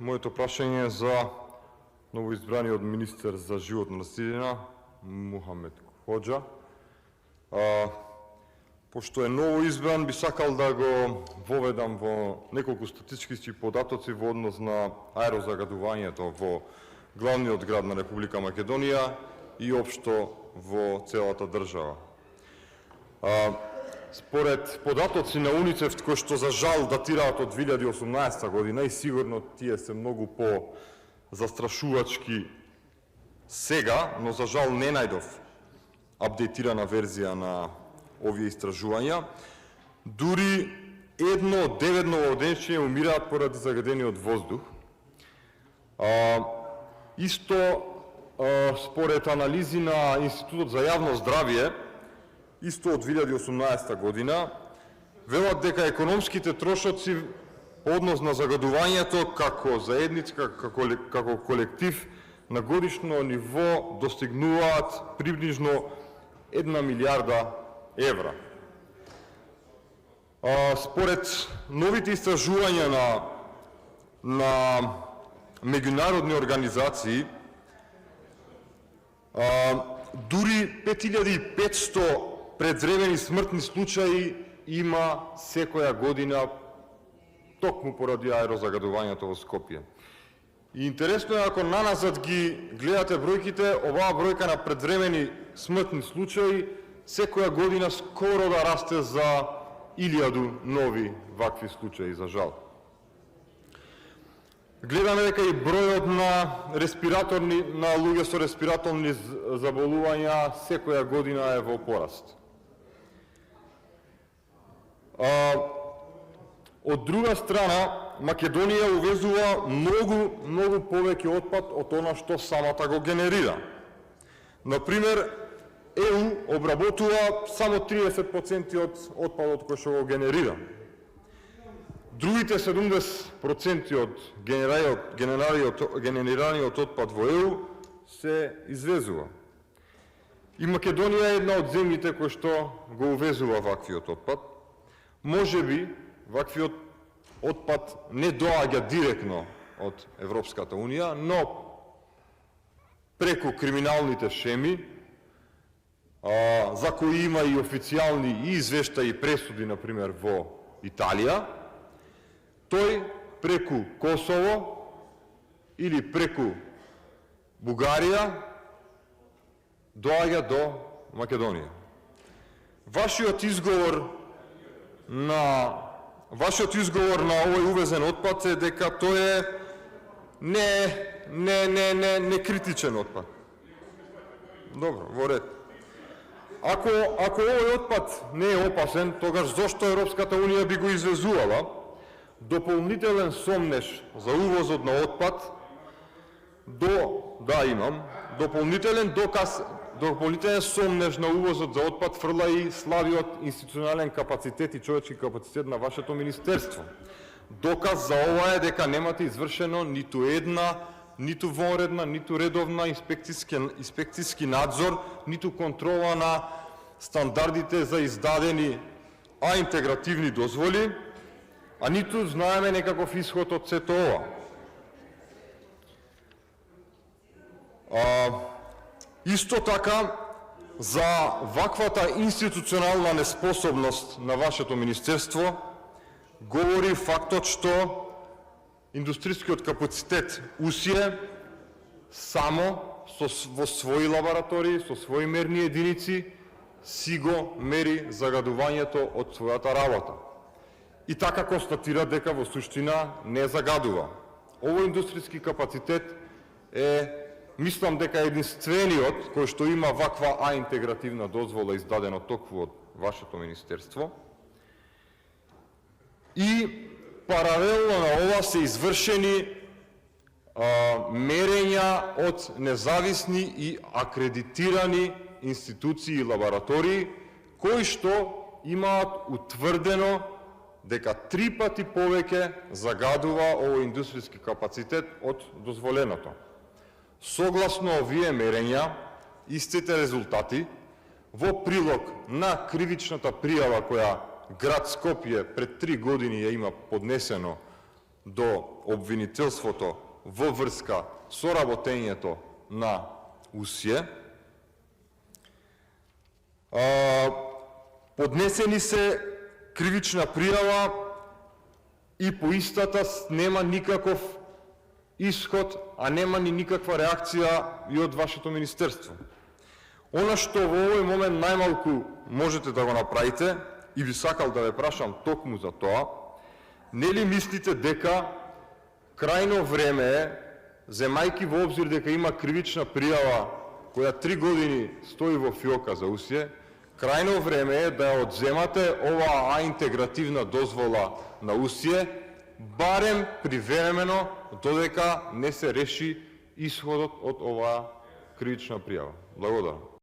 Моето прашање е за новоизбраниот министер за животна средина Мухамед Хоџа. Пошто е новоизбран, би сакал да го воведам во неколку статистички податоци во однос на аерозагадувањето во главниот град на Република Македонија и општо во целата држава. Според податоци на УНИЦЕФ, кои што за жал датираат од 2018 година и сигурно тие се многу по-застрашувачки сега, но за жал не најдов апдейтирана верзија на овие истражувања, дури 1 од 9 новооденчиња умираат поради загадениот воздух. Исто според анализи на Институтот за јавно здравје, исто од 2018 година, велат дека економските трошоци по однос на загадувањето како заедница, како колектив на годишно ниво достигнуваат приближно 1 милиарда евра. Според новите истражувања на меѓународни организации, дури 5500 предвремени смртни случаи има секоја година токму поради аерозагадувањето во Скопје. И интересно е, ако наназад ги гледате бројките, оваа бројка на предвремени смртни случаи секоја година скоро да расте за 1000 нови вакви случаи, за жал. Гледаме дека и бројот на луѓе со респираторни заболувања секоја година е во пораст. Од друга страна, Македонија увезува многу повеќе отпад од она што самата го генерира. Например, ЕУ обработува само 30% од отпадот кој што го генерира. Другите 70% од генерираниот отпад во ЕУ се извезува. И Македонија е една од земјите кои што го увезува ваквиот отпад. Можеби ваквиот отпад не доаѓа директно од Европската Унија, но преку криминалните шеми, за кои има и официјални и извештаи и пресуди, например, во Италија, тој преку Косово или преку Бугарија доаѓа до Македонија. Вашиот изговор на овој увезен отпад е дека тој е не критичен отпад. Добро, во ред. Ако овој отпад не е опасен, тогаш зошто Европската Унија би го извезувала? Дополнителен сомнеж за увозот на отпад дополнителен сомнеж на увозот за отпад фрла и слабиот институционален капацитет и човечки капацитет на вашето министерство. Доказ за ова е дека немате извршено ниту една, ниту вонредна, ниту редовна инспекцијски надзор, ниту контрола на стандардите за издадени интегративни дозволи, а ниту знаеме некаков исход од сето ова. Исто така, за ваквата институционална неспособност на вашето министерство говори фактот што индустријскиот капацитет УСИЕ само во своји лаборатории, со своји мерни единици, си го мери загадувањето од својата работа. И така констатира дека во суштина не загадува. Овој индустријски капацитет е, мислам дека единствениот кој што има ваква интегративна дозвола издадена токму од вашето министерство. И паралелно на ова се извршени мерења од независни и акредитирани институции и лаборатории, кои што имаат утврдено дека 3 пати повеќе загадува овој индустријски капацитет од дозволеното. Согласно овие мерења, истите резултати во прилог на кривичната пријава која град Скопје пред 3 години ја има поднесено до обвинителството во врска со работењето на УСЈЕ. Поднесени се кривична пријава и по истата нема никаков исход, а нема ни никаква реакција и од вашето министерство. Она што во овој момент најмалку можете да го направите, и би сакал да ве прашам токму за тоа, нели мислите дека крајно време е, земајки во обзир дека има кривична пријава која 3 години стои во фиока за УСЈЕ, крајно време е да ја одземате оваа интегративна дозвола на УСЈЕ, барем привремено, додека не се реши исходот од оваа кривична пријава. Благодарам.